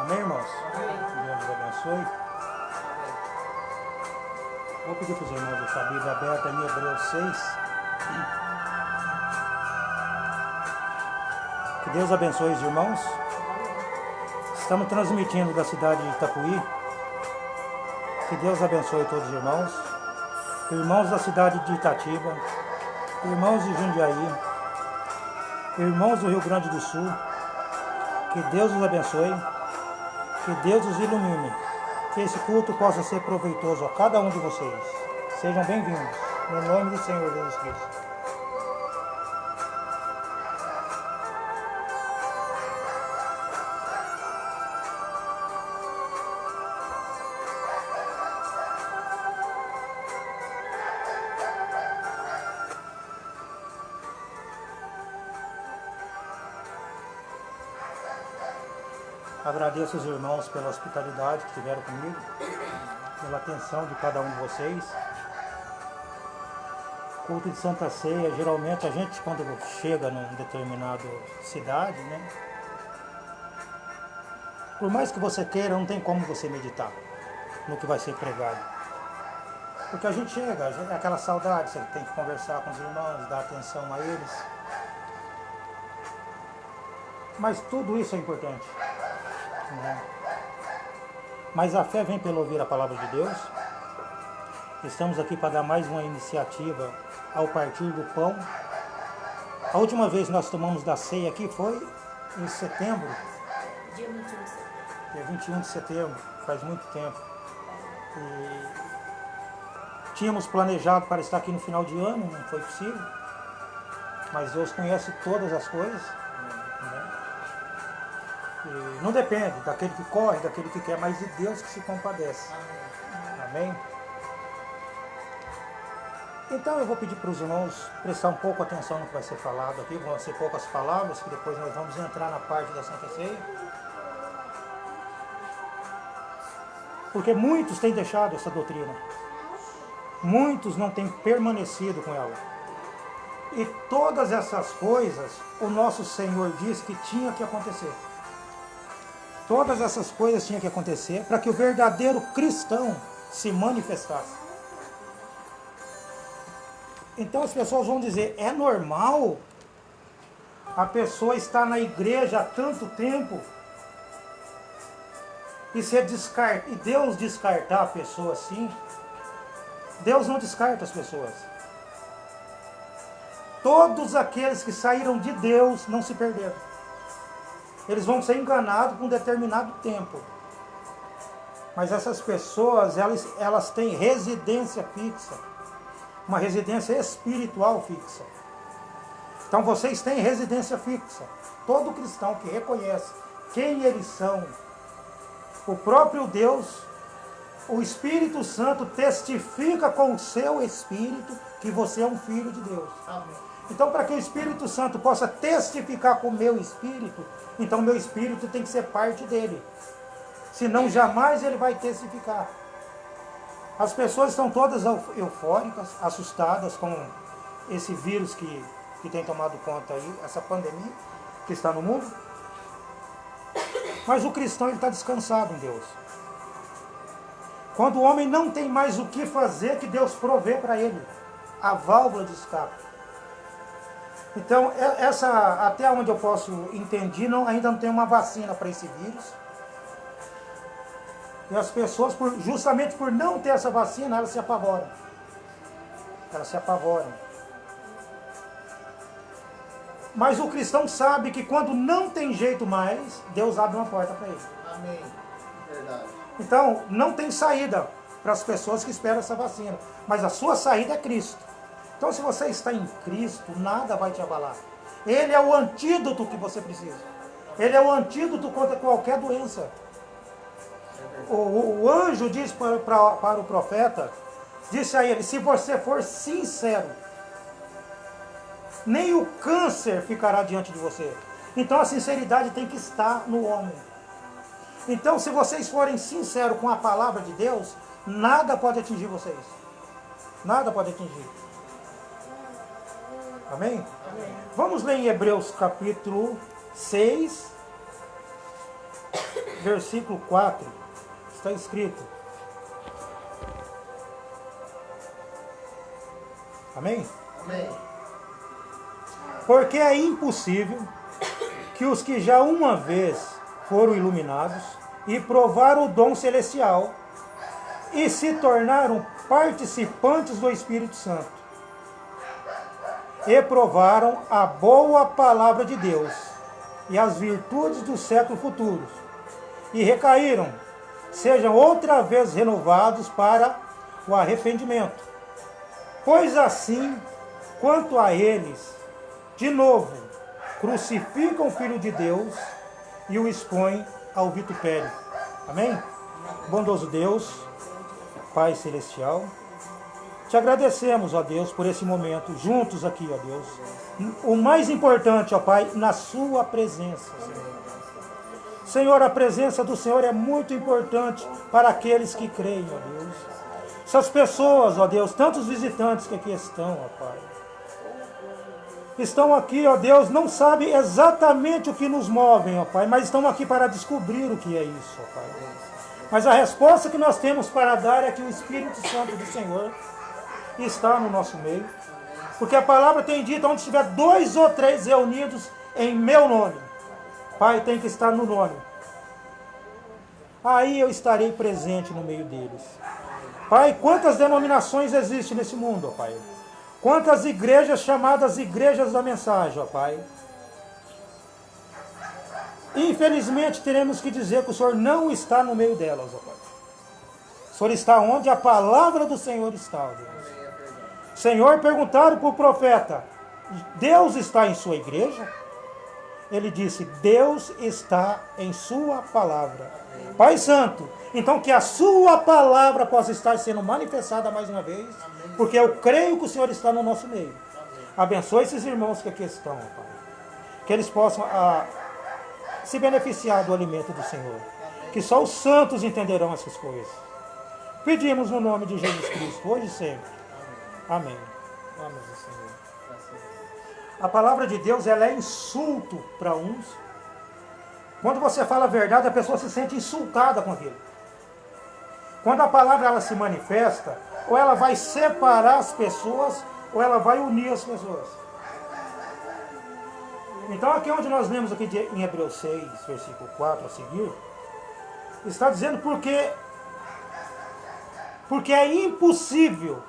Amém, irmãos? Amém. Que Deus nos abençoe. Vou pedir para os irmãos deixar a Bíblia aberta em Hebreus 6. Que Deus abençoe os irmãos. Estamos transmitindo da cidade de Itapuí. Que Deus abençoe todos os irmãos. Irmãos da cidade de Itatiba. Irmãos de Jundiaí. Irmãos do Rio Grande do Sul. Que Deus os abençoe. Que Deus os ilumine. Que esse culto possa ser proveitoso a cada um de vocês. Sejam bem-vindos. No nome do Senhor Jesus Cristo. Agradeço os irmãos pela hospitalidade que tiveram comigo, pela atenção de cada um de vocês. Culto de Santa Ceia, geralmente a gente quando chega num determinado cidade, né? Por mais que você queira, não tem como você meditar no que vai ser pregado. Porque a gente chega, é aquela saudade, você tem que conversar com os irmãos, dar atenção a eles. Mas tudo isso é importante. Né? Mas a fé vem pelo ouvir a palavra de Deus. Estamos aqui para dar mais uma iniciativa ao partir do pão. A última vez que nós tomamos da ceia aqui foi em setembro. Dia 21 de setembro. Dia 21 de setembro, faz muito tempo. E tínhamos planejado para estar aqui no final de ano, não foi possível. Mas Deus conhece todas as coisas. E não depende daquele que corre, daquele que quer, mas de Deus que se compadece. Amém? Então eu vou pedir para os irmãos prestar um pouco atenção no que vai ser falado aqui. Vão ser poucas palavras, que depois nós vamos entrar na parte da Santa Ceia. Porque muitos têm deixado essa doutrina. Muitos não têm permanecido com ela. E todas essas coisas, o nosso Senhor disse que tinha que acontecer. Todas essas coisas tinham que acontecer para que o verdadeiro cristão se manifestasse. Então as pessoas vão dizer, é normal a pessoa estar na igreja há tanto tempo e e Deus descartar a pessoa assim? Deus não descarta as pessoas. Todos aqueles que saíram de Deus não se perderam. Eles vão ser enganados por um determinado tempo. Mas essas pessoas, elas têm residência fixa. Uma residência espiritual fixa. Então vocês têm residência fixa. Todo cristão que reconhece quem eles são, o próprio Deus, o Espírito Santo testifica com o seu espírito que você é um filho de Deus. Amém. Então, para que o Espírito Santo possa testificar com o meu espírito, então meu espírito tem que ser parte dele. Senão, jamais ele vai testificar. As pessoas estão todas eufóricas, assustadas com esse vírus que tem tomado conta aí, essa pandemia que está no mundo. Mas o cristão está descansado em Deus. Quando o homem não tem mais o que fazer, que Deus provê para ele a válvula de escape. Então, até onde eu posso entender, ainda não tem uma vacina para esse vírus. E as pessoas, justamente por não ter essa vacina, elas se apavoram. Elas se apavoram. Mas o cristão sabe que quando não tem jeito mais, Deus abre uma porta para ele. Amém. Verdade. Então, não tem saída para as pessoas que esperam essa vacina. Mas a sua saída é Cristo. Então, se você está em Cristo, nada vai te abalar. Ele é o antídoto que você precisa. Ele é o antídoto contra qualquer doença. O anjo disse para o profeta, disse a ele, se você for sincero, nem o câncer ficará diante de você. Então, a sinceridade tem que estar no homem. Então, se vocês forem sinceros com a palavra de Deus, nada pode atingir vocês. Nada pode atingir. Amém? Amém. Vamos ler em Hebreus capítulo 6, versículo 4, está escrito. Amém? Amém. Porque é impossível que os que já uma vez foram iluminados e provaram o dom celestial e se tornaram participantes do Espírito Santo e provaram a boa palavra de Deus e as virtudes do século futuro e recaíram, sejam outra vez renovados para o arrependimento. Pois assim, quanto a eles, de novo, crucificam o Filho de Deus e o expõem ao vitupério. Amém? Bondoso Deus, Pai Celestial, te agradecemos, ó Deus, por esse momento, juntos aqui, ó Deus. O mais importante, ó Pai, na sua presença, Senhor. Senhor, a presença do Senhor é muito importante para aqueles que creem, ó Deus. Essas pessoas, ó Deus, tantos visitantes que aqui estão, ó Pai, estão aqui, ó Deus, não sabem exatamente o que nos move, ó Pai, mas estão aqui para descobrir o que é isso, ó Pai. Mas a resposta que nós temos para dar é que o Espírito Santo do Senhor está no nosso meio. Porque a palavra tem dito, onde estiver 2 ou 3 reunidos em meu nome, Pai, tem que estar no nome. Aí eu estarei presente no meio deles. Pai, quantas denominações existem nesse mundo, ó Pai? Quantas igrejas chamadas igrejas da mensagem, ó Pai? Infelizmente, teremos que dizer que o Senhor não está no meio delas, ó Pai. O Senhor está onde a palavra do Senhor está, ó Deus. Senhor, perguntaram para o profeta, Deus está em sua igreja? Ele disse, Deus está em sua palavra. Pai Santo, então que a sua palavra possa estar sendo manifestada mais uma vez, porque eu creio que o Senhor está no nosso meio. Abençoe esses irmãos que aqui estão, Pai. Que eles possam se beneficiar do alimento do Senhor. Que só os santos entenderão essas coisas. Pedimos no nome de Jesus Cristo, hoje e sempre. Amém. Amém, Senhor. A palavra de Deus, ela é insulto para uns. Quando você fala a verdade, a pessoa se sente insultada com aquilo. Quando a palavra ela se manifesta, ou ela vai separar as pessoas, ou ela vai unir as pessoas. Então aqui onde nós lemos aqui em Hebreus 6, versículo 4 a seguir, está dizendo porque é impossível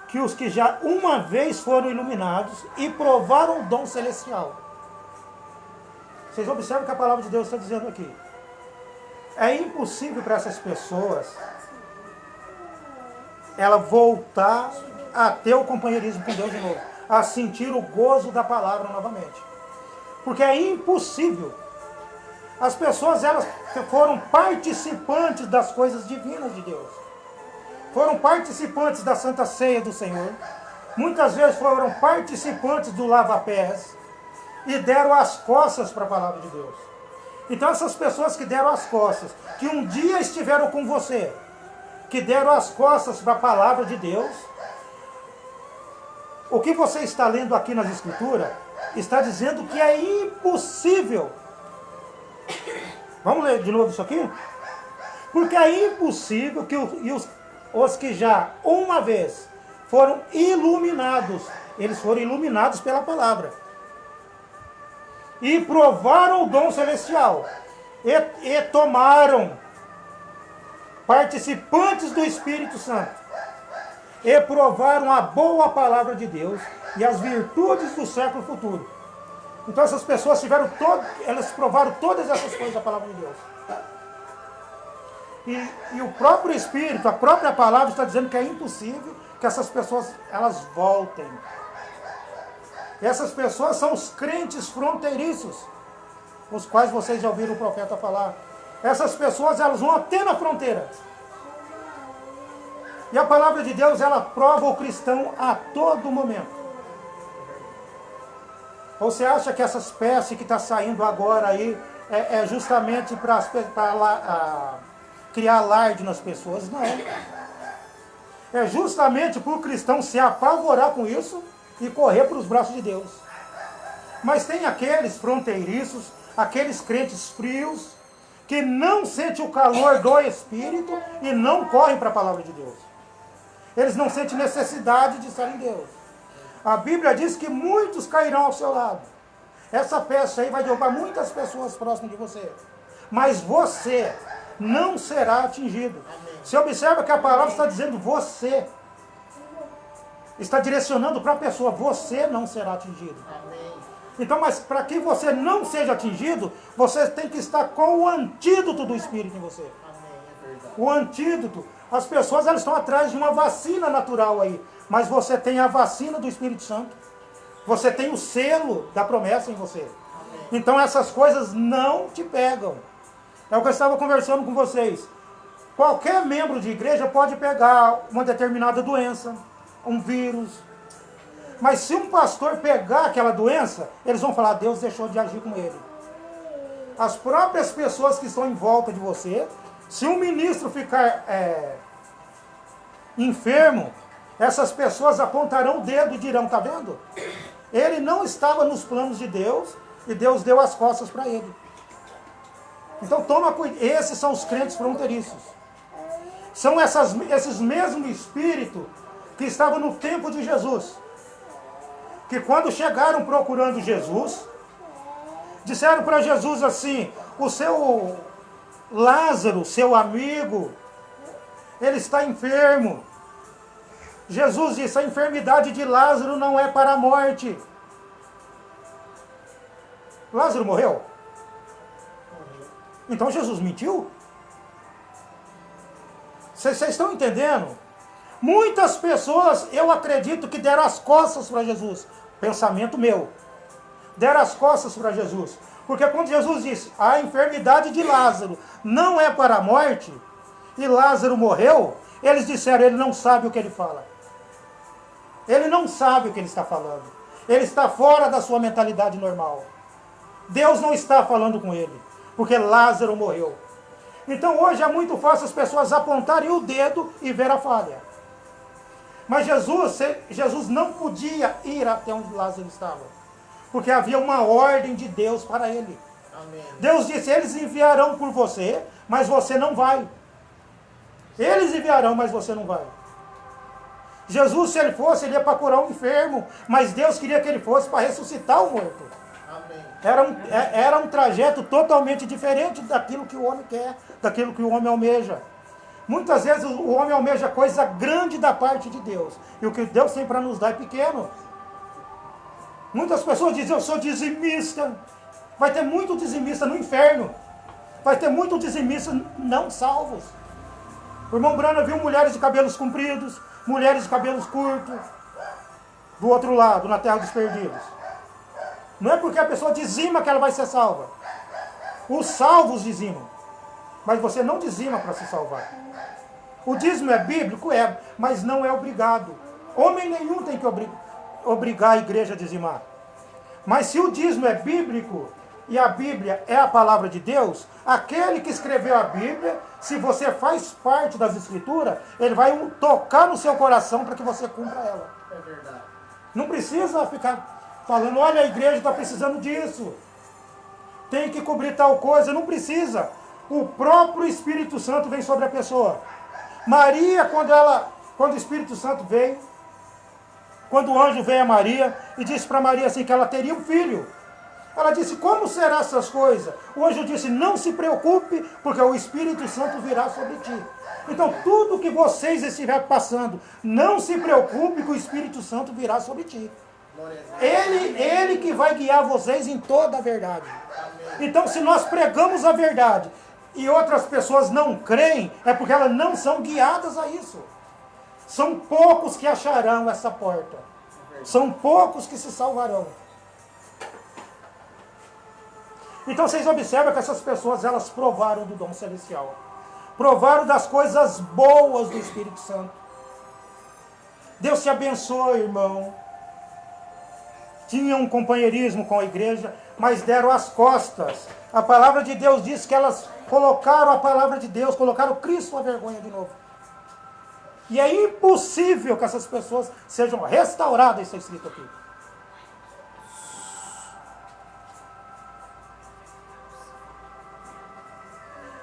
que os que já uma vez foram iluminados e provaram o dom celestial. Vocês observam que a palavra de Deus está dizendo aqui. É impossível para essas pessoas ela voltar a ter o companheirismo com Deus de novo, a sentir o gozo da palavra novamente. Porque é impossível. As pessoas elas foram participantes das coisas divinas de Deus. Foram participantes da Santa Ceia do Senhor. Muitas vezes foram participantes do lava-pés e deram as costas para a palavra de Deus. Então essas pessoas que deram as costas, que um dia estiveram com você, que deram as costas para a palavra de Deus, o que você está lendo aqui nas Escrituras, está dizendo que é impossível. Vamos ler de novo isso aqui? Porque é impossível que os que já uma vez foram iluminados, eles foram iluminados pela palavra. E provaram o dom celestial. E tomaram participantes do Espírito Santo. E provaram a boa palavra de Deus e as virtudes do século futuro. Então essas pessoas elas provaram todas essas coisas da palavra de Deus. E o próprio Espírito, a própria palavra está dizendo que é impossível que essas pessoas elas voltem. E essas pessoas são os crentes fronteiriços, os quais vocês já ouviram o profeta falar. Essas pessoas elas vão até na fronteira. E a palavra de Deus ela prova o cristão a todo momento. Ou você acha que essa espécie que está saindo agora aí é justamente para criar alarde nas pessoas? Não. É justamente para o cristão se apavorar com isso e correr para os braços de Deus. Mas tem aqueles fronteiriços, aqueles crentes frios, que não sente o calor do Espírito e não correm para a palavra de Deus. Eles não sentem necessidade de estar em Deus. A Bíblia diz que muitos cairão ao seu lado. Essa peça aí vai derrubar muitas pessoas próximas de você. Mas você não será atingido. Você observa que a palavra está dizendo você. Está direcionando para a pessoa. Você não será atingido. Então, mas para que você não seja atingido, você tem que estar com o antídoto do Espírito em você. O antídoto. As pessoas elas estão atrás de uma vacina natural aí. Mas você tem a vacina do Espírito Santo. Você tem o selo da promessa em você. Então essas coisas não te pegam. É o que eu estava conversando com vocês. Qualquer membro de igreja pode pegar uma determinada doença, um vírus. Mas se um pastor pegar aquela doença, eles vão falar, Deus deixou de agir com ele. As próprias pessoas que estão em volta de você, se um ministro ficar enfermo, essas pessoas apontarão o dedo e dirão, tá vendo? Ele não estava nos planos de Deus e Deus deu as costas para ele. Então toma cuidado. Esses são os crentes fronteiriços. São esses mesmos espíritos que estavam no tempo de Jesus. Que quando chegaram procurando Jesus, disseram para Jesus assim, o seu Lázaro, seu amigo, ele está enfermo. Jesus disse, a enfermidade de Lázaro não é para a morte. Lázaro morreu? Então Jesus mentiu? Vocês estão entendendo? Muitas pessoas, eu acredito que deram as costas para Jesus. Pensamento meu. Deram as costas para Jesus. Porque quando Jesus disse, a enfermidade de Lázaro não é para a morte, e Lázaro morreu, eles disseram, ele não sabe o que ele fala. Ele não sabe o que ele está falando. Ele está fora da sua mentalidade normal. Deus não está falando com ele, porque Lázaro morreu. Então hoje é muito fácil as pessoas apontarem o dedo e ver a falha. Mas Jesus não podia ir até onde Lázaro estava, porque havia uma ordem de Deus para ele. Amém. Deus disse, eles enviarão por você, mas você não vai. Eles enviarão, mas você não vai. Jesus, se ele fosse, ele ia para curar um enfermo, mas Deus queria que ele fosse para ressuscitar o morto. Amém. Era um trajeto totalmente diferente daquilo que o homem quer, daquilo que o homem almeja. Muitas vezes o homem almeja coisa grande da parte de Deus, e o que Deus tem para nos dar é pequeno. Muitas pessoas dizem, eu sou dizimista. Vai ter muito dizimista no inferno. Vai ter muito dizimista não salvos. O irmão Brana viu mulheres de cabelos compridos, mulheres de cabelos curtos, do outro lado, na terra dos perdidos. Não é porque a pessoa dizima que ela vai ser salva. Os salvos dizimam. Mas você não dizima para se salvar. O dízimo é bíblico? É, mas não é obrigado. Homem nenhum tem que obrigar a igreja a dizimar. Mas se o dízimo é bíblico, e a Bíblia é a palavra de Deus, aquele que escreveu a Bíblia, se você faz parte das Escrituras, ele vai tocar no seu coração para que você cumpra ela. É verdade. Não precisa ficar falando, olha, a igreja está precisando disso. Tem que cobrir tal coisa. Não precisa. O próprio Espírito Santo vem sobre a pessoa. Maria, quando o Espírito Santo veio, quando o anjo veio a Maria e disse para Maria assim que ela teria um filho. Ela disse, como serão essas coisas? O anjo disse, não se preocupe, porque o Espírito Santo virá sobre ti. Então, tudo que vocês estiverem passando, não se preocupe que o Espírito Santo virá sobre ti. Ele que vai guiar vocês em toda a verdade. Então, se nós pregamos a verdade e outras pessoas não creem, é porque elas não são guiadas a isso. São poucos que acharão essa porta. São poucos que se salvarão. Então vocês observam que essas pessoas, elas provaram do dom celestial. Provaram das coisas boas do Espírito Santo. Deus te abençoe, irmão. Tinham um companheirismo com a igreja, mas deram as costas. A palavra de Deus diz que elas colocaram a palavra de Deus, colocaram Cristo à vergonha de novo. E é impossível que essas pessoas sejam restauradas, isso é escrito aqui.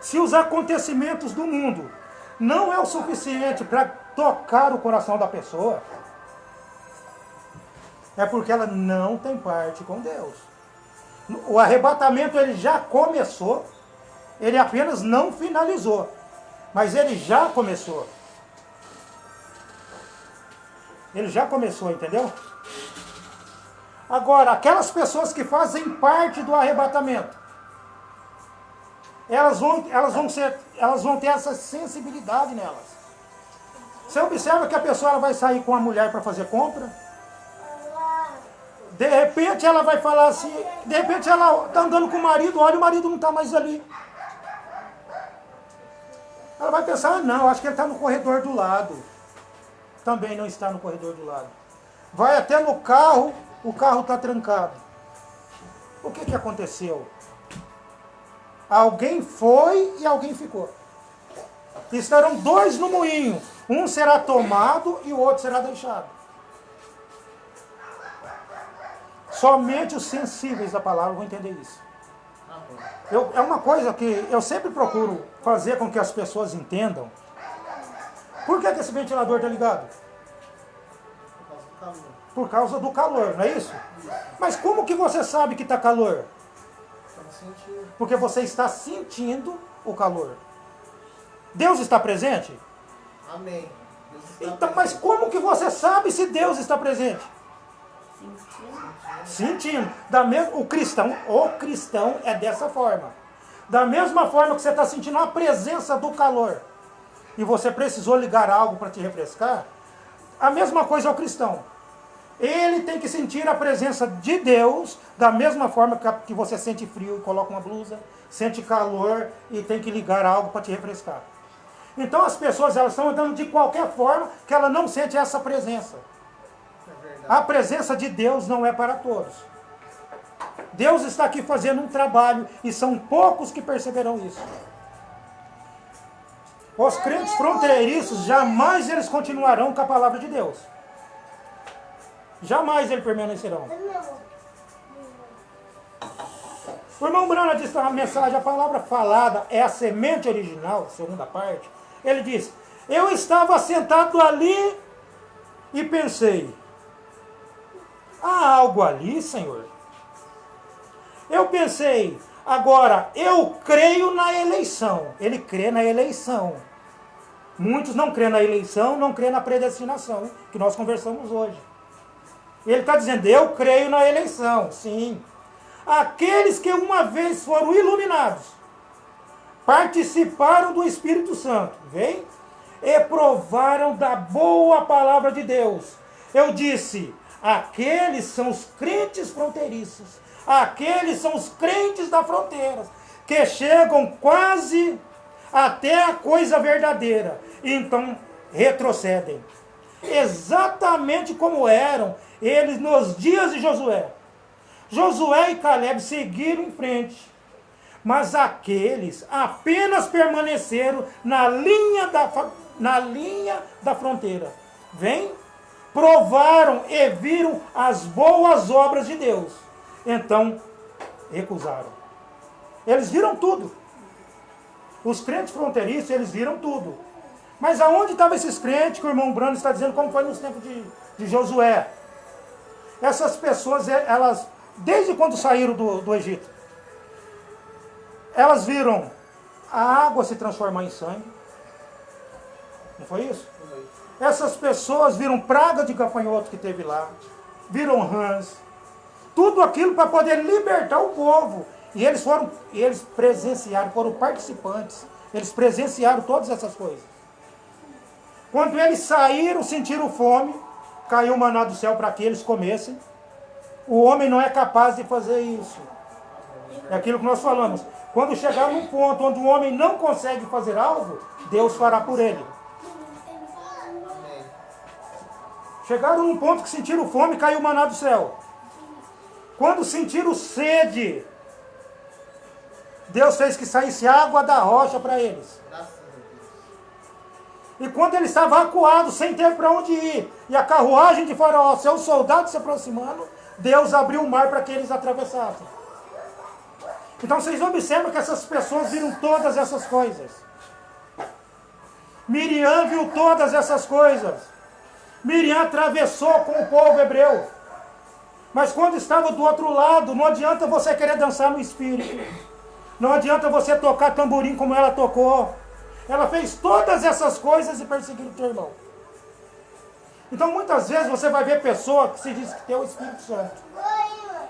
Se os acontecimentos do mundo não é o suficiente para tocar o coração da pessoa, é porque ela não tem parte com Deus. O arrebatamento ele já começou, ele apenas não finalizou, mas ele já começou. Ele já começou, entendeu? Agora, aquelas pessoas que fazem parte do arrebatamento, elas vão ter essa sensibilidade nelas. Você observa que a pessoa ela vai sair com a mulher para fazer compra? De repente ela vai falar assim, de repente ela está andando com o marido, olha, o marido não está mais ali. Ela vai pensar, não, acho que ele está no corredor do lado. Também não está no corredor do lado. Vai até no carro, o carro está trancado. O que aconteceu? Alguém foi e alguém ficou. Estarão dois no moinho. Um será tomado e o outro será deixado. Somente os sensíveis da palavra vão entender isso. É uma coisa que eu sempre procuro fazer com que as pessoas entendam. Por que esse ventilador está ligado? Por causa do calor, não é isso? Mas como que você sabe que está calor? Porque você está sentindo o calor. Deus está presente? Amém. Então, mas como que você sabe se Deus está presente? Sentindo. O cristão é dessa forma. Da mesma forma que você está sentindo a presença do calor e você precisou ligar algo para te refrescar, a mesma coisa é o cristão. Ele tem que sentir a presença de Deus da mesma forma que você sente frio e coloca uma blusa, sente calor e tem que ligar algo para te refrescar. Então as pessoas elas estão andando de qualquer forma que ela não sente essa presença. A presença de Deus não é para todos. Deus está aqui fazendo um trabalho e são poucos que perceberão isso. Os crentes fronteiriços, jamais eles continuarão com a palavra de Deus. Jamais eles permanecerão. O irmão Brana disse na mensagem, a palavra falada é a semente original, segunda parte. Ele diz, eu estava sentado ali e pensei, há algo ali, Senhor? Eu pensei, agora, eu creio na eleição. Ele crê na eleição. Muitos não crêem na eleição, não crêem na predestinação, que nós conversamos hoje. Ele está dizendo, eu creio na eleição, sim. Aqueles que uma vez foram iluminados, participaram do Espírito Santo, vem? E provaram da boa palavra de Deus. Eu disse, aqueles são os crentes fronteiriços. Aqueles são os crentes da fronteira, que chegam quase até a coisa verdadeira. Então retrocedem. Exatamente como eram eles nos dias de Josué. Josué e Caleb seguiram em frente. Mas aqueles apenas permaneceram na linha da fronteira. Vem? Provaram e viram as boas obras de Deus. Então, recusaram. Eles viram tudo. Os crentes fronteiriços, eles viram tudo. Mas aonde estavam esses crentes que o irmão Brano está dizendo, como foi nos tempos de Josué? Essas pessoas, elas, desde quando saíram do Egito, elas viram a água se transformar em sangue. Não foi isso? Essas pessoas viram praga de gafanhoto que teve lá, viram rãs, tudo aquilo para poder libertar o povo. E eles presenciaram, foram participantes, eles presenciaram todas essas coisas. Quando eles saíram, sentiram fome, caiu o maná do céu para que eles comessem. O homem não é capaz de fazer isso. É aquilo que nós falamos. Quando chegar num ponto onde o homem não consegue fazer algo, Deus fará por ele. Chegaram num ponto que sentiram fome, caiu o maná do céu. Quando sentiram sede, Deus fez que saísse água da rocha para eles. E quando eles estavam acuados, sem ter para onde ir, e a carruagem de Faraó, seus soldados se aproximando, Deus abriu o mar para que eles atravessassem. Então vocês observam que essas pessoas viram todas essas coisas. Miriam viu todas essas coisas. Miriam atravessou com o povo hebreu. Mas quando estava do outro lado, não adianta você querer dançar no espírito. Não adianta você tocar tamborim como ela tocou. Ela fez todas essas coisas e perseguiu o teu irmão. Então muitas vezes você vai ver pessoa que se diz que tem o Espírito Santo.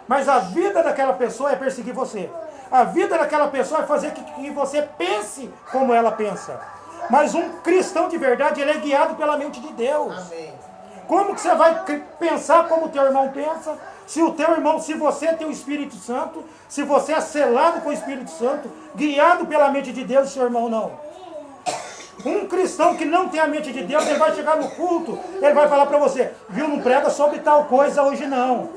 Mas a vida daquela pessoa é perseguir você. A vida daquela pessoa é fazer que você pense como ela pensa. Mas um cristão de verdade, ele é guiado pela mente de Deus. Amém. Como que você vai pensar como o teu irmão pensa? Se o teu irmão, se você tem o Espírito Santo, se você é selado com o Espírito Santo, guiado pela mente de Deus, seu irmão não. Um cristão que não tem a mente de Deus, ele vai chegar no culto, ele vai falar para você, viu, não prega sobre tal coisa hoje não.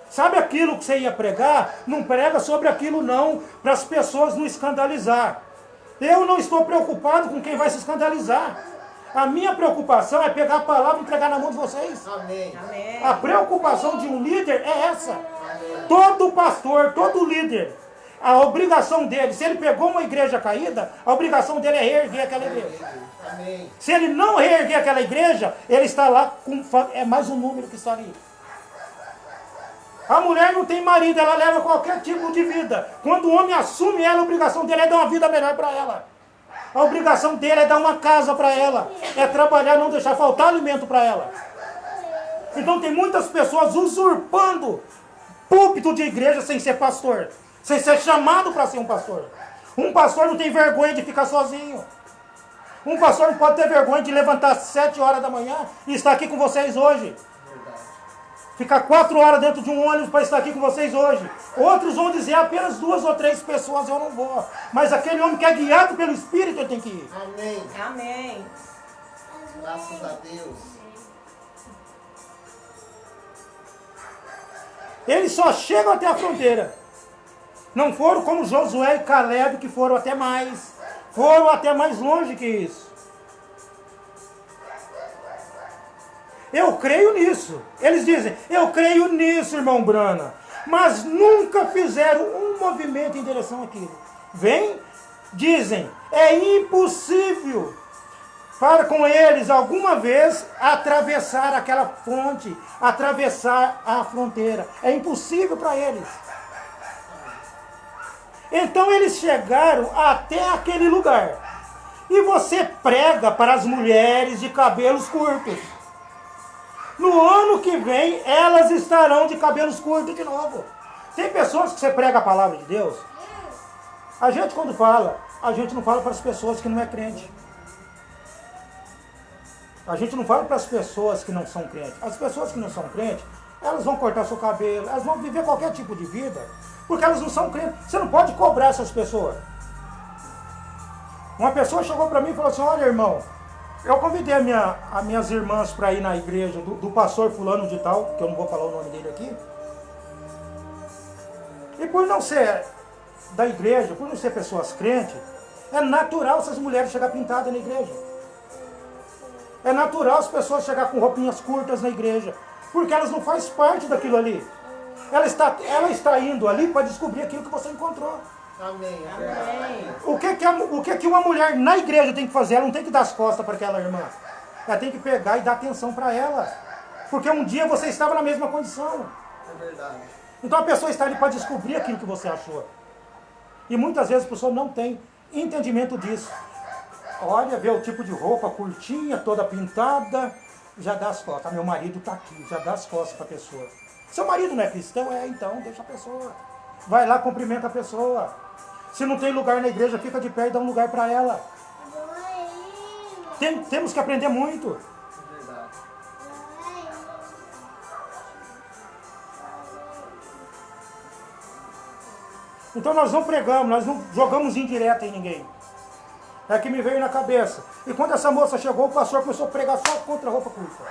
Sabe aquilo que você ia pregar? Não prega sobre aquilo não, para as pessoas não escandalizar. Eu não estou preocupado com quem vai se escandalizar. A minha preocupação é pegar a palavra e entregar na mão de vocês. Amém. Amém. A preocupação de um líder é essa. Amém. Todo pastor, todo líder, a obrigação dele, se ele pegou uma igreja caída, a obrigação dele é reerguer aquela igreja. Amém. Se ele não reerguer aquela igreja, ele está lá com... é mais um número que está ali. A mulher não tem marido, ela leva qualquer tipo de vida. Quando o homem assume ela, a obrigação dele é dar uma vida melhor para ela. A obrigação dele é dar uma casa para ela. É trabalhar, não deixar faltar alimento para ela. Então tem muitas pessoas usurpando púlpito de igreja sem ser pastor. Sem ser chamado para ser um pastor. Um pastor não tem vergonha de ficar sozinho. Um pastor não pode ter vergonha de levantar às 7 horas da manhã e estar aqui com vocês hoje. Ficar 4 horas dentro de um ônibus para estar aqui com vocês hoje. Outros vão dizer, apenas 2 ou 3 pessoas eu não vou. Mas aquele homem que é guiado pelo Espírito, ele tem que ir. Amém. Amém. Graças a Deus. Eles só chegam até a fronteira. Não foram como Josué e Caleb, que foram até mais. Foram até mais longe que isso. Eu creio nisso. Eles dizem, eu creio nisso, irmão Brana. Mas nunca fizeram um movimento em direção àquilo. Vem, dizem, é impossível para com eles alguma vez atravessar aquela fonte, atravessar a fronteira. É impossível para eles. Então eles chegaram até aquele lugar. E você prega para as mulheres de cabelos curtos. No ano que vem, elas estarão de cabelos curtos de novo. Tem pessoas que você prega a palavra de Deus. A gente quando fala, a gente não fala para as pessoas que não é crente. A gente não fala para as pessoas que não são crentes. As pessoas que não são crentes, elas vão cortar seu cabelo, elas vão viver qualquer tipo de vida, porque elas não são crentes. Você não pode cobrar essas pessoas. Uma pessoa chegou para mim e falou assim, olha irmão, eu convidei as minhas irmãs para ir na igreja do pastor fulano de tal, que eu não vou falar o nome dele aqui. E por não ser da igreja, por não ser pessoas crentes, é natural essas mulheres chegar pintadas na igreja. É natural as pessoas chegar com roupinhas curtas na igreja, porque elas não fazem parte daquilo ali. Ela está indo ali para descobrir aquilo que você encontrou. Amém. Amém. O que uma mulher na igreja tem que fazer? Ela não tem que dar as costas para aquela irmã. Ela tem que pegar e dar atenção para ela. Porque um dia você estava na mesma condição. É verdade. Então a pessoa está ali para descobrir aquilo que você achou. E muitas vezes a pessoa não tem entendimento disso. Olha, vê o tipo de roupa curtinha, toda pintada, já dá as costas. Ah, meu marido está aqui, já dá as costas para a pessoa. Seu marido não é cristão? Então deixa a pessoa. Vai lá, cumprimenta a pessoa. Se não tem lugar na igreja, fica de pé e dá um lugar para ela. Temos que aprender muito. É verdade. Então nós não pregamos, nós não jogamos indireta em ninguém. É que me veio na cabeça. E quando essa moça chegou, o pastor começou a pregar só contra a roupa curta.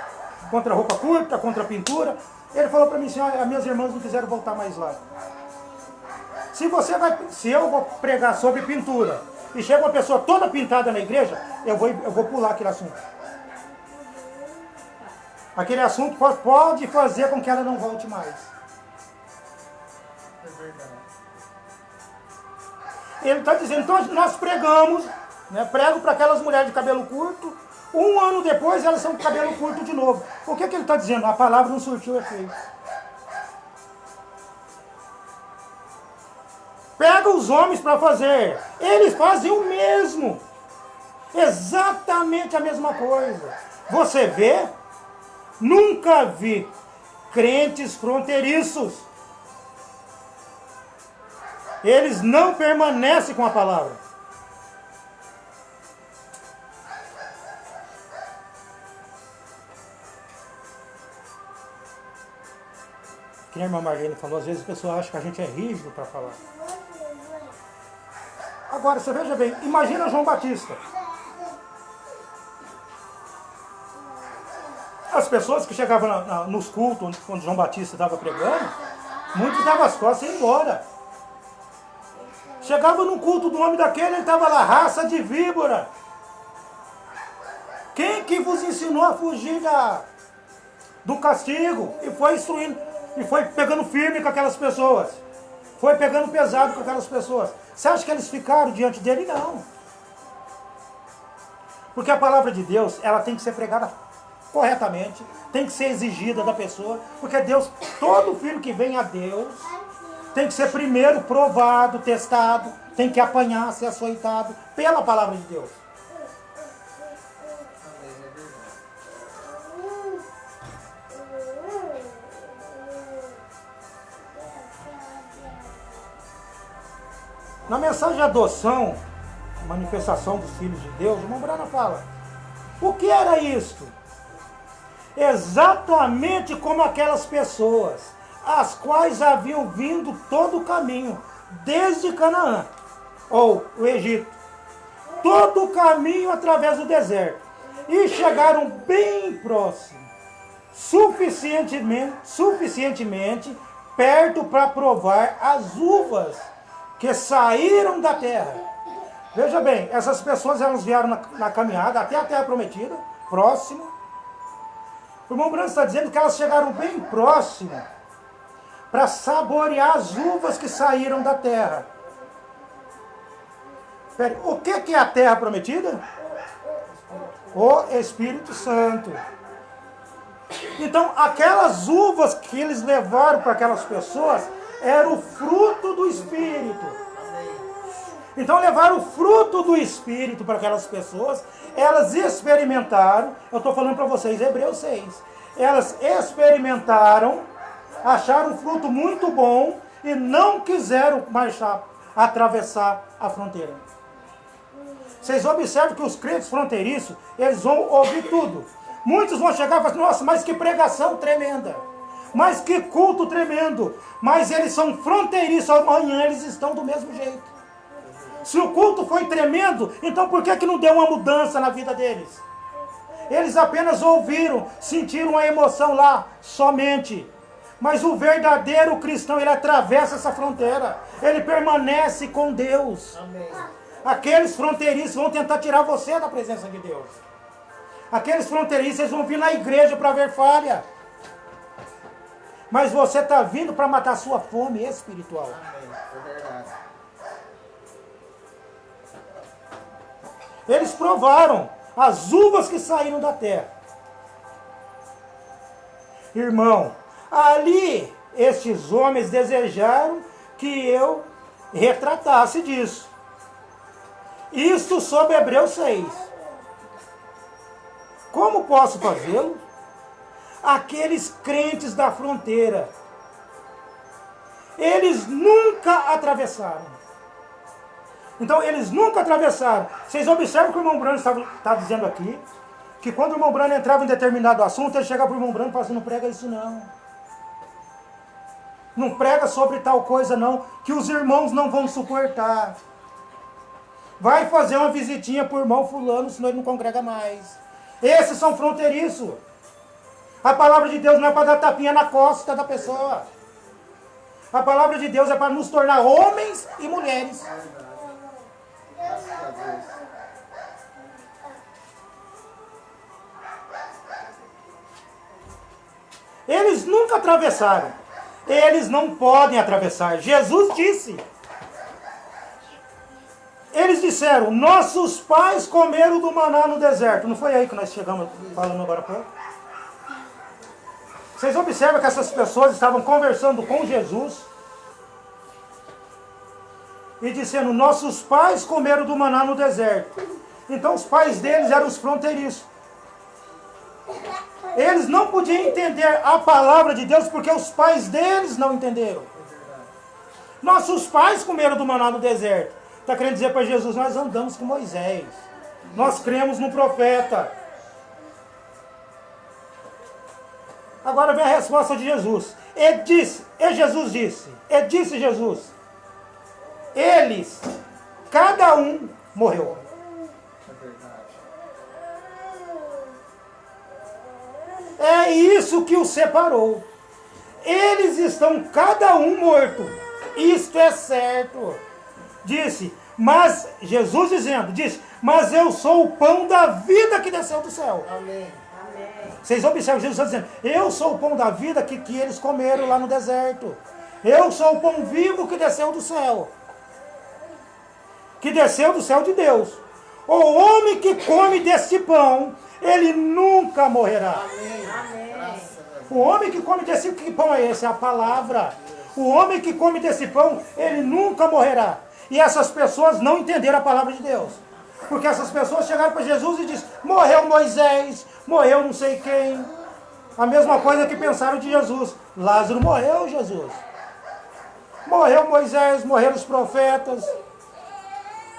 Contra a roupa curta, contra a pintura. Ele falou para mim assim, olha, as minhas irmãs não quiseram voltar mais lá. Se eu vou pregar sobre pintura e chega uma pessoa toda pintada na igreja, eu vou pular aquele assunto. Aquele assunto pode fazer com que ela não volte mais. É verdade. Ele está dizendo, então nós pregamos, né, prego para aquelas mulheres de cabelo curto, um ano depois elas são de cabelo curto de novo. O que ele está dizendo? A palavra não surtiu efeito. Pega os homens para fazer, eles fazem o mesmo. Exatamente a mesma coisa. Você vê? Nunca vi crentes fronteiriços. Eles não permanecem com a palavra. Que a irmã Marlene falou, às vezes a pessoa acha que a gente é rígido para falar. Agora, você veja bem, imagina João Batista. As pessoas que chegavam nos cultos, quando João Batista estava pregando, muitos davam as costas e iam embora. Chegava no culto do homem daquele, ele estava lá, raça de víbora. Quem que vos ensinou a fugir do castigo? E foi instruindo, e foi pegando firme com aquelas pessoas. Foi pegando pesado com aquelas pessoas. Você acha que eles ficaram diante dele? Não. Porque a palavra de Deus, ela tem que ser pregada corretamente, tem que ser exigida da pessoa, porque Deus, todo filho que vem a Deus, tem que ser primeiro provado, testado, tem que apanhar, ser açoitado pela palavra de Deus. Na mensagem de adoção, manifestação dos filhos de Deus, o irmão Brana fala, o que era isto? Exatamente como aquelas pessoas, as quais haviam vindo todo o caminho, desde Canaã, ou o Egito, todo o caminho através do deserto, e chegaram bem próximo, suficientemente perto para provar as uvas que saíram da terra. Veja bem, essas pessoas elas vieram na caminhada até a terra prometida, próximo. O irmão Branco está dizendo que elas chegaram bem próximo para saborear as uvas que saíram da terra. O que é a terra prometida? O Espírito Santo. Então, aquelas uvas que eles levaram para aquelas pessoas era o fruto do Espírito. Então levaram o fruto do Espírito para aquelas pessoas, elas experimentaram, eu estou falando para vocês, Hebreus 6, elas experimentaram, acharam um fruto muito bom e não quiseram atravessar a fronteira. Vocês observam que os crentes fronteiriços, eles vão ouvir tudo. Muitos vão chegar e falar, nossa, mas que pregação tremenda. Mas que culto tremendo. Mas eles são fronteiriços, amanhã eles estão do mesmo jeito. Se o culto foi tremendo, então por que não deu uma mudança na vida deles? Eles apenas ouviram, sentiram a emoção lá, somente. Mas o verdadeiro cristão, ele atravessa essa fronteira. Ele permanece com Deus. Amém. Aqueles fronteiriços vão tentar tirar você da presença de Deus. Aqueles fronteiriços, eles vão vir na igreja para ver falha. Mas você está vindo para matar a sua fome espiritual. Amém. É verdade. Eles provaram as uvas que saíram da terra. Irmão, ali estes homens desejaram que eu retratasse disso. Isto sobre Hebreus 6. Como posso fazê-lo? Aqueles crentes da fronteira, eles nunca atravessaram. Então, eles nunca atravessaram. Vocês observam que o irmão Brano está dizendo aqui, que quando o irmão Brano entrava em determinado assunto, ele chegava para o irmão Brano e falava assim, não prega isso não. Não prega sobre tal coisa não, que os irmãos não vão suportar. Vai fazer uma visitinha para o irmão fulano, senão ele não congrega mais. Esses são fronteiriços. A palavra de Deus não é para dar tapinha na costa da pessoa. A palavra de Deus é para nos tornar homens e mulheres. Graças a Deus. Eles nunca atravessaram. Eles não podem atravessar. Jesus disse. Eles disseram, nossos pais comeram do maná no deserto. Não foi aí que nós chegamos falando agora há pouco? Vocês observam que essas pessoas estavam conversando com Jesus e dizendo, nossos pais comeram do maná no deserto. Então os pais deles eram os fronteiriços. Eles não podiam entender a palavra de Deus porque os pais deles não entenderam. Nossos pais comeram do maná no deserto. Está querendo dizer para Jesus, nós andamos com Moisés. Nós cremos no profeta. Agora vem a resposta de Jesus. Jesus disse, eles, cada um morreu. É verdade. É isso que os separou. Eles estão cada um morto. Isto é certo. Disse, mas eu sou o pão da vida que desceu do céu. Amém. Vocês observam, Jesus está dizendo, eu sou o pão da vida que eles comeram lá no deserto. Eu sou o pão vivo que desceu do céu. Que desceu do céu de Deus. O homem que come desse pão, ele nunca morrerá. O homem que come desse pão é esse, é a palavra. O homem que come desse pão, ele nunca morrerá. E essas pessoas não entenderam a palavra de Deus. Porque essas pessoas chegaram para Jesus e disseram, morreu Moisés, morreu não sei quem. A mesma coisa que pensaram de Jesus. Lázaro morreu, Jesus. Morreu Moisés, morreram os profetas.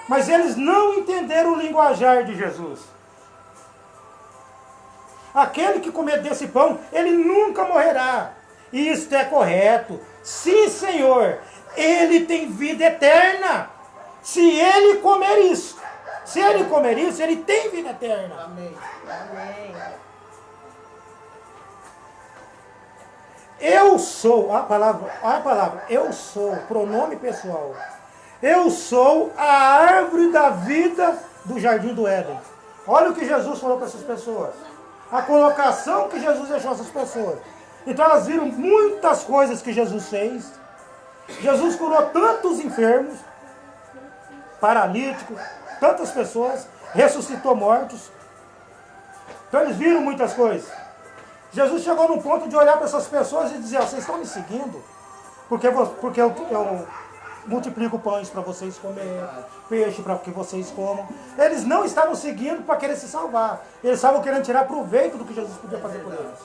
Mas eles não entenderam o linguajar de Jesus. Aquele que comer desse pão, ele nunca morrerá. Isto é correto. Sim, Senhor, ele tem vida eterna. Se ele comer isso, ele tem vida eterna. Amém. Eu sou, a palavra, eu sou, pronome pessoal. Eu sou a árvore da vida do jardim do Éden. Olha o que Jesus falou para essas pessoas. A colocação que Jesus deixou essas pessoas. Então elas viram muitas coisas que Jesus fez. Jesus curou tantos enfermos, paralíticos, tantas pessoas, ressuscitou mortos. Então eles viram muitas coisas. Jesus chegou num ponto de olhar para essas pessoas e dizer, vocês estão me seguindo? Porque eu multiplico pães para vocês comerem, peixe para que vocês comam. Eles não estavam seguindo para querer se salvar. Eles estavam querendo tirar proveito do que Jesus podia fazer por eles.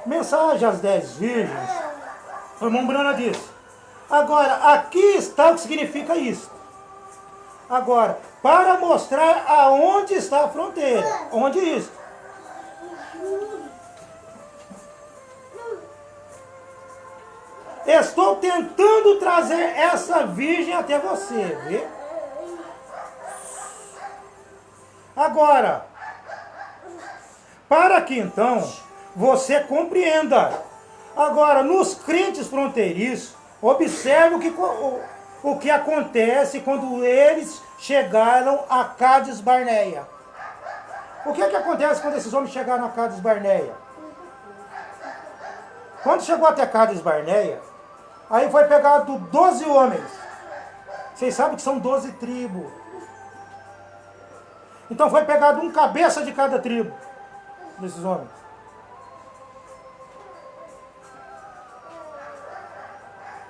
Mensagem às 10 virgens. O irmão Brana disse. Agora, aqui está o que significa isso. Agora, para mostrar aonde está a fronteira. Onde isso? Estou tentando trazer essa virgem até você, vê? Agora, para que então você compreenda. Agora, nos crentes fronteiriços, observe o que acontece quando eles chegaram a Cádiz Barneia. O que acontece quando esses homens chegaram a Cádiz Barneia? Quando chegou até Cádiz Barneia, aí foi pegado 12 homens. Vocês sabem que são 12 tribos. Então foi pegado um cabeça de cada tribo desses homens.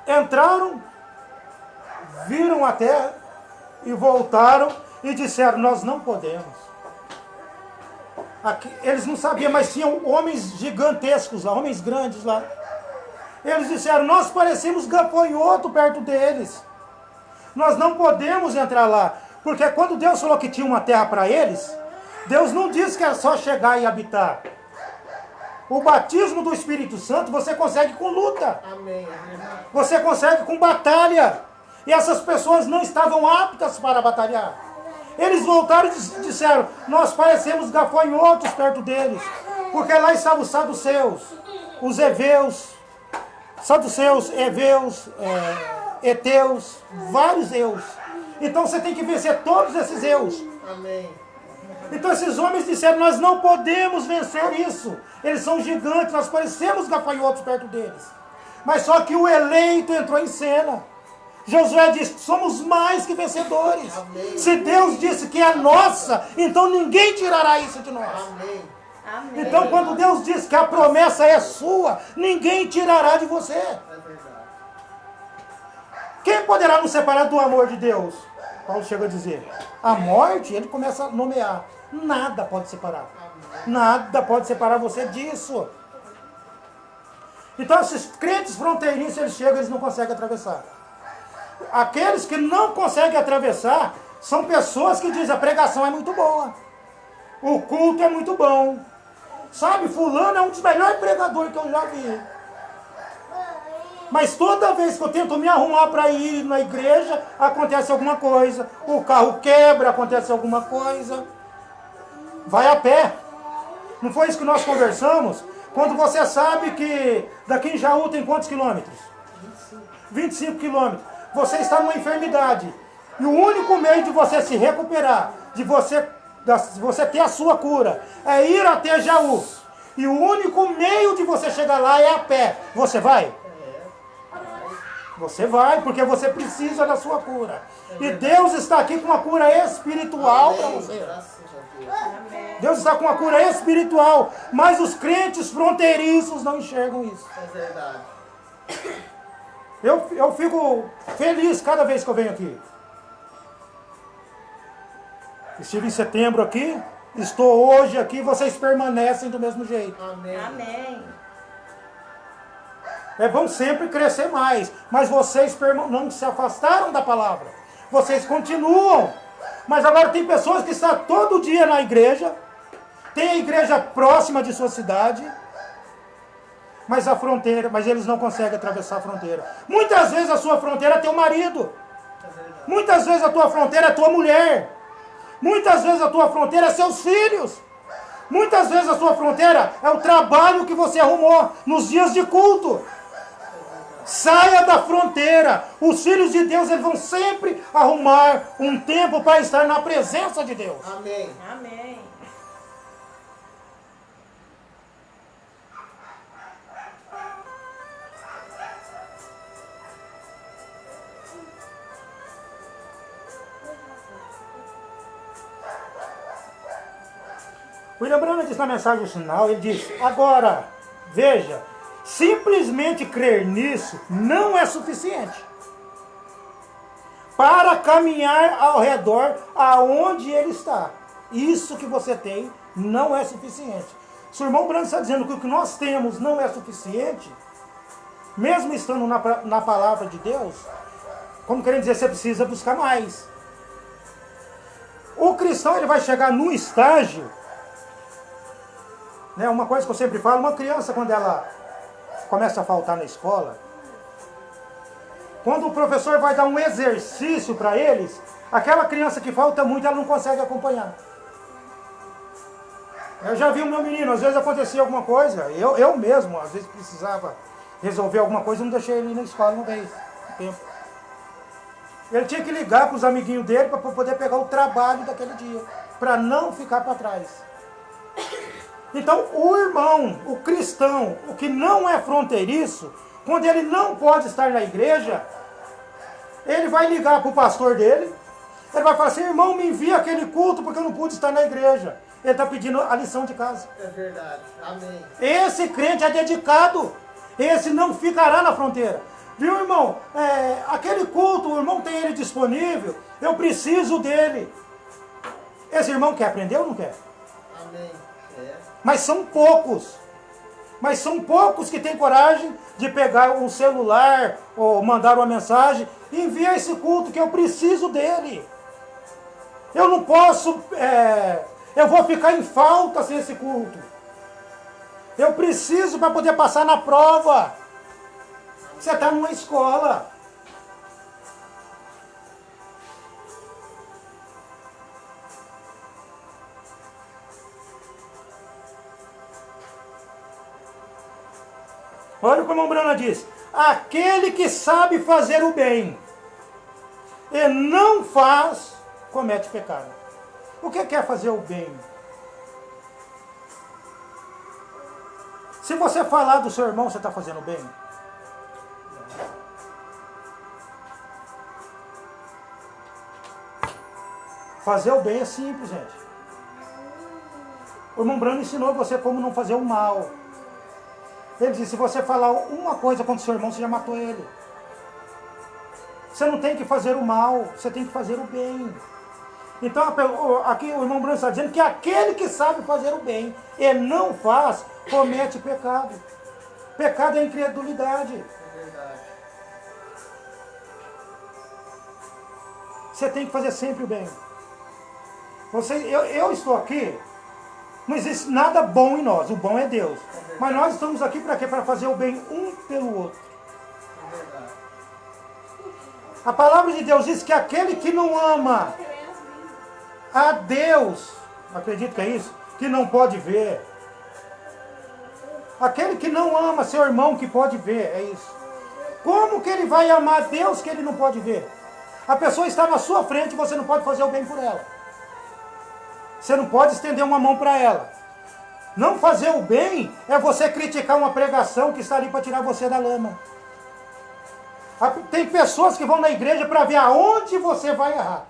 Entraram, viram a terra e voltaram e disseram, nós não podemos. Aqui, eles não sabiam, mas tinham homens gigantescos lá, homens grandes lá. Eles disseram, nós parecemos gafanhoto perto deles. Nós não podemos entrar lá. Porque quando Deus falou que tinha uma terra para eles, Deus não disse que era só chegar e habitar. O batismo do Espírito Santo você consegue com luta. Amém. Você consegue com batalha. E essas pessoas não estavam aptas para batalhar. Eles voltaram e disseram, nós parecemos gafanhotos perto deles. Porque lá estavam os saduceus, os heveus, saduceus, heveus, heteus, vários eus. Então você tem que vencer todos esses eus. Amém. Então esses homens disseram, nós não podemos vencer isso. Eles são gigantes, nós parecemos gafanhotos perto deles. Mas só que o eleito entrou em cena. Josué disse, somos mais que vencedores. Amém. Se Deus disse que é nossa, então ninguém tirará isso de nós. Amém. Amém. Então quando Deus diz que a promessa é sua, ninguém tirará de você. É verdade. Quem poderá nos separar do amor de Deus? Paulo chega a dizer. A morte, ele começa a nomear. Nada pode separar. Nada pode separar você disso. Então esses crentes fronteiriços, eles chegam e eles não conseguem atravessar. Aqueles que não conseguem atravessar são pessoas que dizem, a pregação é muito boa. O culto é muito bom. Sabe, fulano é um dos melhores pregadores que eu já vi. Mas toda vez que eu tento me arrumar para ir na igreja, acontece alguma coisa. O carro quebra, acontece alguma coisa. Vai a pé. Não foi isso que nós conversamos? Quando você sabe que daqui em Jaú tem quantos quilômetros? 25 quilômetros. Você está numa enfermidade. E o único meio de você se recuperar, de você ter a sua cura, é ir até Jaú. E o único meio de você chegar lá é a pé. Você vai? Você vai, porque você precisa da sua cura. E Deus está aqui com uma cura espiritual para você. Graças a Deus. Amém. Deus está com uma cura espiritual. Mas os crentes fronteiriços não enxergam isso. É verdade. Eu fico feliz cada vez que eu venho aqui. Estive em setembro aqui, estou hoje aqui, vocês permanecem do mesmo jeito. Amém. Amém. É bom sempre crescer mais, mas vocês não se afastaram da palavra. Vocês continuam. Mas agora tem pessoas que estão todo dia na igreja, tem a igreja próxima de sua cidade, mas a fronteira, mas eles não conseguem atravessar a fronteira. Muitas vezes a sua fronteira é teu marido. Muitas vezes a tua fronteira é tua mulher. Muitas vezes a tua fronteira é seus filhos. Muitas vezes a sua fronteira é o trabalho que você arrumou nos dias de culto. Saia da fronteira. Os filhos de Deus, eles vão sempre arrumar um tempo para estar na presença de Deus. Amém. Amém. William Branham diz na mensagem final, ele diz, agora, veja, simplesmente crer nisso não é suficiente para caminhar ao redor aonde ele está. Isso que você tem não é suficiente. Se o irmão Branham está dizendo que o que nós temos não é suficiente, mesmo estando na palavra de Deus, como querendo dizer, você precisa buscar mais. O cristão, ele vai chegar num estágio, né, uma coisa que eu sempre falo, uma criança quando ela começa a faltar na escola, quando o professor vai dar um exercício para eles, aquela criança que falta muito, ela não consegue acompanhar. Eu já vi o meu menino, às vezes acontecia alguma coisa, eu mesmo, às vezes precisava resolver alguma coisa, eu não deixei ele ir na escola uma vez, um tempo. Ele tinha que ligar para os amiguinhos dele para poder pegar o trabalho daquele dia, para não ficar para trás. Então, o irmão, o cristão, o que não é fronteiriço, quando ele não pode estar na igreja, ele vai ligar para o pastor dele, ele vai falar assim, irmão, me envia aquele culto porque eu não pude estar na igreja. Ele está pedindo a lição de casa. É verdade. Amém. Esse crente é dedicado, esse não ficará na fronteira. Viu, irmão? Aquele culto, o irmão tem ele disponível, eu preciso dele. Esse irmão quer aprender ou não quer? Amém. É. Mas são poucos. Mas são poucos que têm coragem de pegar um celular ou mandar uma mensagem e enviar esse culto que eu preciso dele. Eu não posso, eu vou ficar em falta sem esse culto. Eu preciso para poder passar na prova. Você está numa escola. Olha o que o irmão Branham diz. Aquele que sabe fazer o bem e não faz, comete pecado. O que é fazer o bem? Se você falar do seu irmão, você está fazendo bem? Fazer o bem é simples, gente. O irmão Brando ensinou você como não fazer o mal. Ele disse, se você falar uma coisa contra o seu irmão, você já matou ele. Você não tem que fazer o mal, você tem que fazer o bem. Então, aqui o irmão Brando está dizendo que aquele que sabe fazer o bem e não faz, comete pecado. Pecado é incredulidade. É verdade. Você tem que fazer sempre o bem. Eu estou aqui, não existe nada bom em nós, o bom é Deus. Mas nós estamos aqui para quê? Para fazer o bem um pelo outro. É verdade. A palavra de Deus diz que aquele que não ama a Deus, acredito que é isso, que não pode ver. Aquele que não ama seu irmão que pode ver, é isso. Como que ele vai amar Deus que ele não pode ver? A pessoa está na sua frente e você não pode fazer o bem por ela. Você não pode estender uma mão para ela. Não fazer o bem é você criticar uma pregação que está ali para tirar você da lama. Tem pessoas que vão na igreja para ver aonde você vai errar.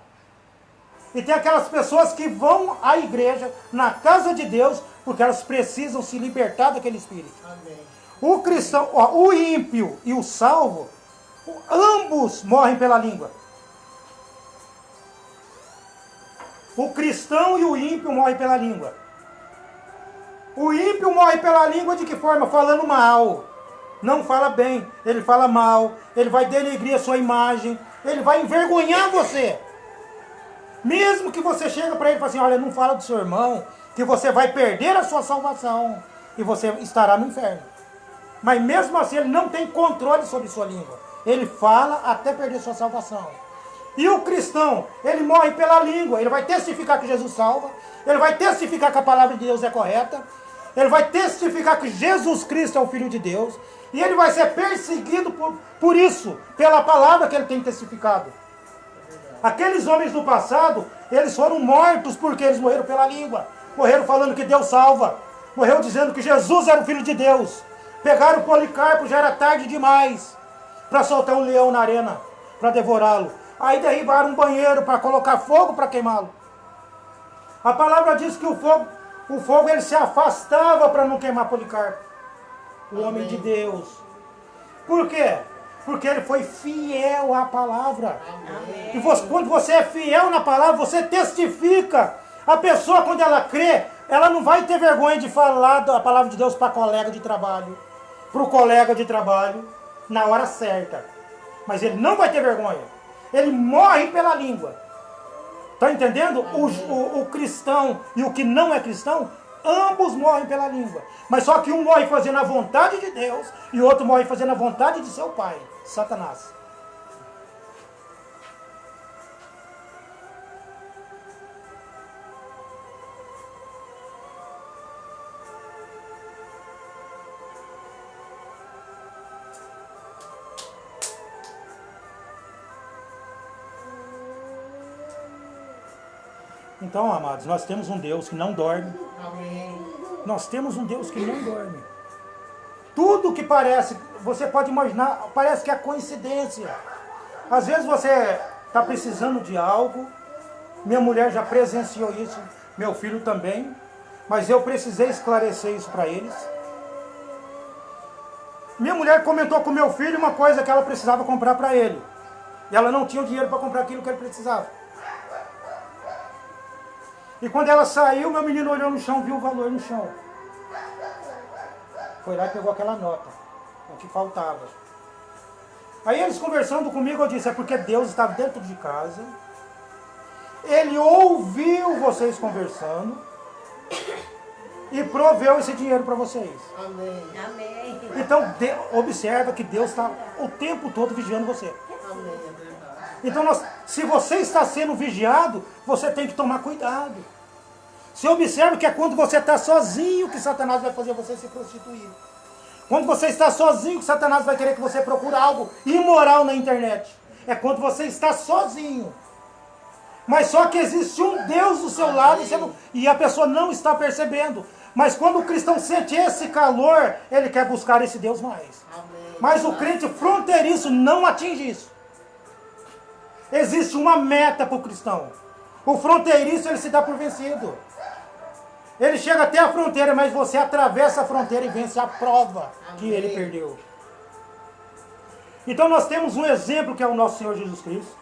E tem aquelas pessoas que vão à igreja, na casa de Deus, porque elas precisam se libertar daquele espírito. Amém. O cristão, o ímpio e o salvo, ambos morrem pela língua. O cristão e o ímpio morrem pela língua. O ímpio morre pela língua de que forma? Falando mal. Não fala bem, ele fala mal, ele vai denegrir a sua imagem, ele vai envergonhar você. Mesmo que você chegue para ele e fale assim, olha, não fala do seu irmão, que você vai perder a sua salvação e você estará no inferno. Mas mesmo assim ele não tem controle sobre sua língua. Ele fala até perder sua salvação. E o cristão, ele morre pela língua, ele vai testificar que Jesus salva, ele vai testificar que a palavra de Deus é correta, ele vai testificar que Jesus Cristo é o Filho de Deus, e ele vai ser perseguido por isso, pela palavra que ele tem testificado. Aqueles homens do passado, eles foram mortos porque eles morreram pela língua, morreram falando que Deus salva, morreram dizendo que Jesus era o Filho de Deus, pegaram o Policarpo, já era tarde demais, para soltar um leão na arena, para devorá-lo. Aí derribaram um banheiro para colocar fogo para queimá-lo. A palavra diz que o fogo ele se afastava para não queimar Policarpo, o homem de Deus. Por quê? Porque ele foi fiel à palavra. Amém. E quando você é fiel na palavra, você testifica. A pessoa, quando ela crê, ela não vai ter vergonha de falar a palavra de Deus para colega de trabalho, para o colega de trabalho, na hora certa. Mas ele não vai ter vergonha. Ele morre pela língua. Está entendendo? O cristão e o que não é cristão, ambos morrem pela língua. Mas só que um morre fazendo a vontade de Deus e o outro morre fazendo a vontade de seu pai, Satanás. Então, amados, nós temos um Deus que não dorme. Amém. Nós temos um Deus que não dorme. Tudo que parece, você pode imaginar, parece que é coincidência. Às vezes você está precisando de algo, minha mulher já presenciou isso, meu filho também, mas eu precisei esclarecer isso para eles. Minha mulher comentou com meu filho uma coisa que ela precisava comprar para ele. E ela não tinha o dinheiro para comprar aquilo que ele precisava. E quando ela saiu, meu menino olhou no chão, viu o valor no chão. Foi lá e pegou aquela nota, o que faltava. Aí eles conversando comigo, eu disse, é porque Deus estava dentro de casa, Ele ouviu vocês conversando e proveu esse dinheiro para vocês. Amém. Amém. Então, observa que Deus está o tempo todo vigiando você. Amém. É verdade. Então, se você está sendo vigiado, você tem que tomar cuidado. Você observa que é quando você está sozinho que Satanás vai fazer você se prostituir. Quando você está sozinho que Satanás vai querer que você procure algo imoral na internet. É quando você está sozinho. Mas só que existe um Deus do seu lado e a pessoa não está percebendo. Mas quando o cristão sente esse calor, ele quer buscar esse Deus mais. Amém. Mas o crente fronteiriço não atinge isso. Existe uma meta para o cristão. O fronteiriço, ele se dá por vencido. Ele chega até a fronteira, mas você atravessa a fronteira e vence a prova que ele perdeu. Então nós temos um exemplo que é o nosso Senhor Jesus Cristo,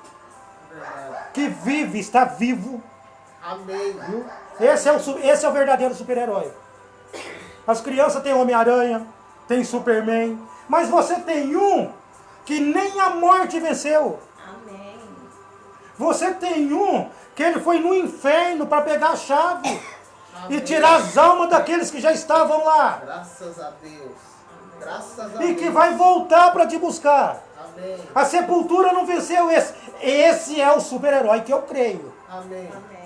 que vive, está vivo. Amém. Viu? Esse é o verdadeiro super-herói. As crianças têm Homem-Aranha, tem Superman, mas você tem um que nem a morte venceu. Amém. Você tem um que ele foi no inferno para pegar a chave Amém. e tirar as almas daqueles que já estavam lá. Graças a Deus. Graças a E Deus. que vai voltar para te buscar. Amém. A sepultura não venceu esse. Esse é o super-herói que eu creio. Amém. Amém.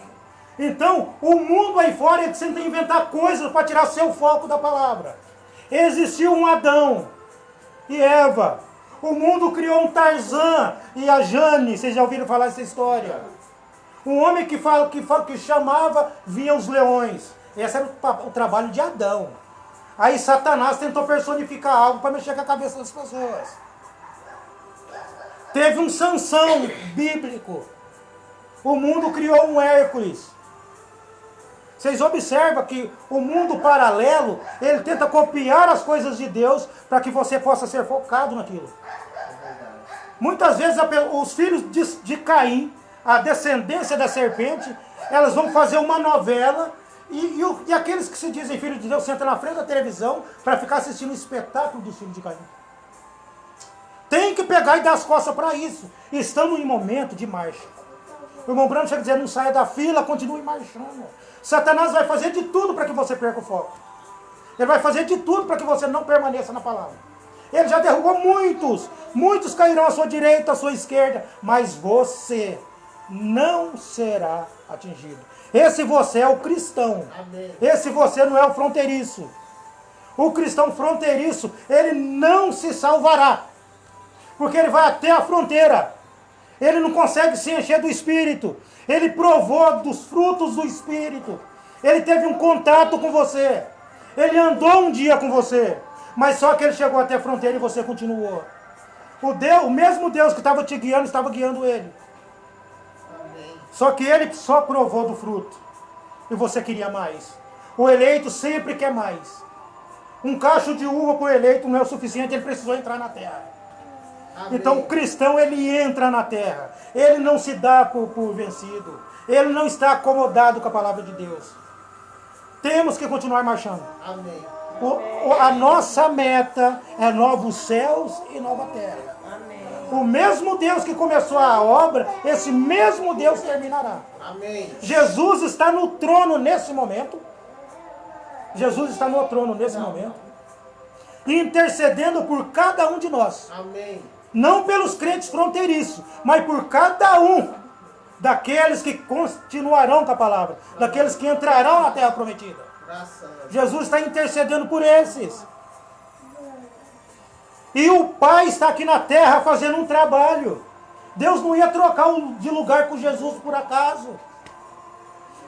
Então, o mundo aí fora ele tenta inventar coisas para tirar seu foco da palavra. Existiu um Adão e Eva. O mundo criou um Tarzan e a Jane. Vocês já ouviram falar essa história? Um homem que chamava, via os leões. Esse era o trabalho de Adão. Aí Satanás tentou personificar algo para mexer com a cabeça das pessoas. Teve um Sansão bíblico. O mundo criou um Hércules. Vocês observam que o mundo paralelo, ele tenta copiar as coisas de Deus para que você possa ser focado naquilo. Muitas vezes os filhos de Caim, a descendência da serpente, elas vão fazer uma novela e aqueles que se dizem filhos de Deus sentam na frente da televisão para ficar assistindo o espetáculo dos filhos de Caim. Tem que pegar e dar as costas para isso. Estamos em momento de marcha. O irmão Branco chega a dizer, não saia da fila, continue marchando. Satanás vai fazer de tudo para que você perca o foco. Ele vai fazer de tudo para que você não permaneça na palavra. Ele já derrubou muitos. Muitos cairão à sua direita, à sua esquerda. Mas você não será atingido. Esse você é o cristão. Amém. Esse você não é o fronteiriço. O cristão fronteiriço, ele não se salvará. Porque ele vai até a fronteira. Ele não consegue se encher do Espírito. Ele provou dos frutos do Espírito. Ele teve um contato com você. Ele andou um dia com você. Mas só que ele chegou até a fronteira e você continuou. O mesmo Deus que estava te guiando, estava guiando ele. Amém. Só que ele só provou do fruto. E você queria mais. O eleito sempre quer mais. Um cacho de uva para o eleito não é o suficiente, ele precisou entrar na terra. Amém. Então o cristão, ele entra na terra. Ele não se dá por vencido. Ele não está acomodado com a palavra de Deus. Temos que continuar marchando. Amém. A nossa meta é novos céus e nova terra. Amém. O mesmo Deus que começou a obra, esse mesmo Deus terminará. Amém. Jesus está no trono nesse momento. Jesus está no trono nesse momento. Intercedendo por cada um de nós. Amém. Não pelos crentes fronteiriços, mas por cada um daqueles que continuarão com a palavra, daqueles que entrarão na terra prometida. Graças a Deus. Jesus está intercedendo por esses. E o Pai está aqui na terra fazendo um trabalho. Deus não ia trocar de lugar com Jesus por acaso.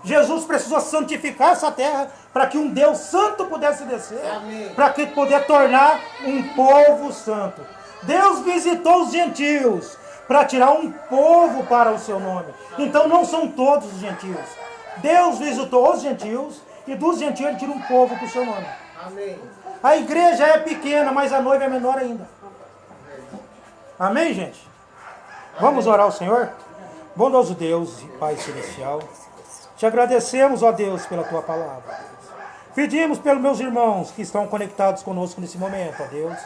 Jesus precisou santificar essa terra para que um Deus santo pudesse descer, Amém. para que poder tornar um povo santo. Deus visitou os gentios para tirar um povo para o seu nome. Então não são todos os gentios. Deus visitou os gentios e dos gentios ele tira um povo para o seu nome. Amém. A igreja é pequena, mas a noiva é menor ainda. Amém, gente? Vamos orar ao Senhor? Bondoso Deus e Pai Celestial, te agradecemos, ó Deus, pela tua palavra. Pedimos pelos meus irmãos que estão conectados conosco nesse momento, ó Deus.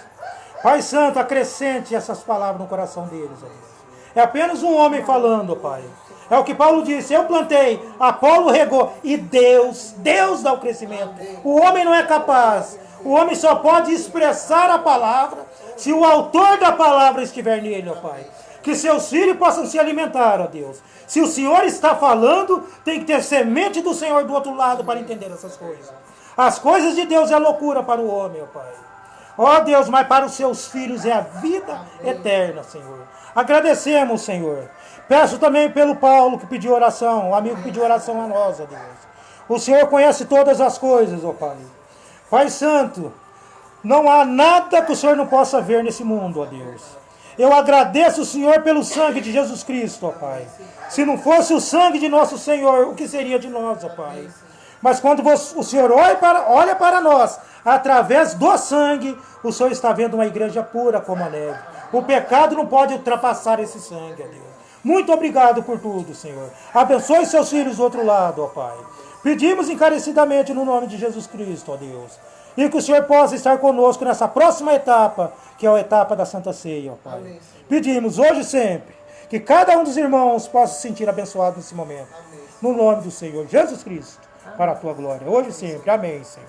Pai Santo, acrescente essas palavras no coração deles, ó Deus. É apenas um homem falando, ó Pai. É o que Paulo disse, eu plantei, Apolo regou, e Deus dá o crescimento. O homem não é capaz. O homem só pode expressar a palavra se o autor da palavra estiver nele, ó Pai. Que seus filhos possam se alimentar, ó Deus. Se o Senhor está falando, tem que ter semente do Senhor do outro lado para entender essas coisas. As coisas de Deus é loucura para o homem, ó Pai. Ó Deus, mas para os seus filhos é a vida eterna, Senhor. Agradecemos, Senhor. Peço também pelo Paulo que pediu oração, o amigo que pediu oração a nós, ó Deus. O Senhor conhece todas as coisas, ó Pai. Pai Santo, não há nada que o Senhor não possa ver nesse mundo, ó Deus. Eu agradeço o Senhor pelo sangue de Jesus Cristo, ó Pai. Se não fosse o sangue de nosso Senhor, o que seria de nós, ó Pai? Mas quando o Senhor olha para nós, através do sangue, o Senhor está vendo uma igreja pura como a neve. O pecado não pode ultrapassar esse sangue, ó Deus. Muito obrigado por tudo, Senhor. Abençoe seus filhos do outro lado, ó Pai. Pedimos encarecidamente no nome de Jesus Cristo, ó Deus. E que o Senhor possa estar conosco nessa próxima etapa, que é a etapa da Santa Ceia, ó Pai. Amém, Pedimos hoje e sempre que cada um dos irmãos possa se sentir abençoado nesse momento. Amém. No nome do Senhor Jesus Cristo, para a tua glória. Hoje e sempre. Amém, Senhor.